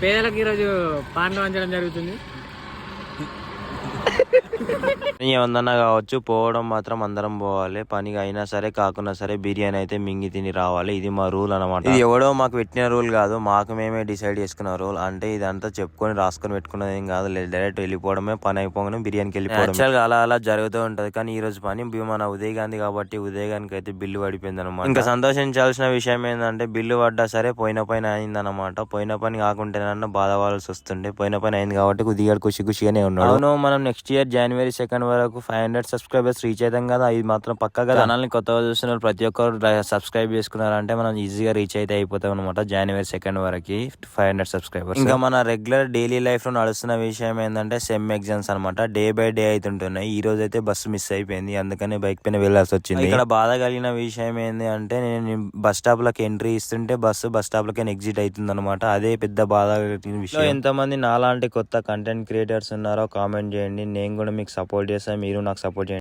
పేదలకు ఈరోజు పాండ్లు వంచడం జరుగుతుంది. ఏమన్నా కావచ్చు, పోవడం మాత్రం అందరం పోవాలి. పనిగా అయినా సరే కాకున్నా సరే బిర్యానీ అయితే మింగి తిని రావాలి. ఇది మా రూల్ అనమాట. ఇది ఎవడో మాకు పెట్టిన రూల్ కాదు, మాకు మేమే డిసైడ్ చేసుకున్న రూల్. అంటే ఇదంతా చెప్పుకొని రాసుకొని పెట్టుకున్నది ఏం కాదు. డైరెక్ట్ వెళ్ళిపోవడమే, పని అయిపోగానే బిర్యానీకి వెళ్ళిపోవడం. యాక్చువల్గా అలా అలా జరుగుతూ ఉంటది. కానీ ఈ రోజు పని మన ఉదయ్ గాంధీ కాబట్టి ఉదయ్ గానికి అయితే బిల్లు పడిపోయింది అనమాట. ఇంకా సంతోషించాల్సిన విషయం ఏంటంటే బిల్లు పడ్డా సరే పోయిన పని అయింది అనమాట. పోయిన పని కాకుంటేనన్నా బాధపడాల్సి వస్తుండే. పోయిన పని అయింది కాబట్టి కొద్దిగా ఖుషిగానే ఉన్నాడు. అవును, మనం నెక్స్ట్ ఇయర్ January 2 వరకు 500 సబ్స్క్రైబర్స్ రీచ్ అవుతాం కదా. ఇది మాత్రం పక్కా కదా. ఛానల్ని కొత్తగా చూస్తున్నారు ప్రతి ఒక్కరు సబ్స్క్రైబ్ చేసుకున్నారంటే మనం ఈజీగా రీచ్ అయితే అయిపోతాం అనమాట. January 2 వరకు 500 సబ్స్క్రైబర్స్. ఇంకా మన రెగ్యులర్ డైలీ లైఫ్ లో నడుస్తున్న విషయం ఏంటంటే సెమ్ ఎగ్జామ్స్ అనమాట. డే బై డే అవుతుంటున్నాయి. ఈ రోజు అయితే బస్సు మిస్ అయిపోయింది, అందుకని బైక్ పైన వెళ్లాల్సి వచ్చింది. ఇక్కడ బాధ కలిగిన విషయం ఏంటి అంటే నేను బస్ స్టాప్ లకి ఎంట్రీ ఇస్తుంటే బస్ స్టాప్ లకి ఎగ్జిట్ అవుతుంది అనమాట. అదే పెద్ద బాధ కలిగిన విషయం. ఎంతమంది నాలాంటి కొత్త కంటెంట్ క్రియేటర్స్ ఉన్నారో కామెంట్ చేయండి. నేను కూడా మీకు సపోర్ట్ చేస్తాను, మీరు నాకు సపోర్ట్ చేయండి.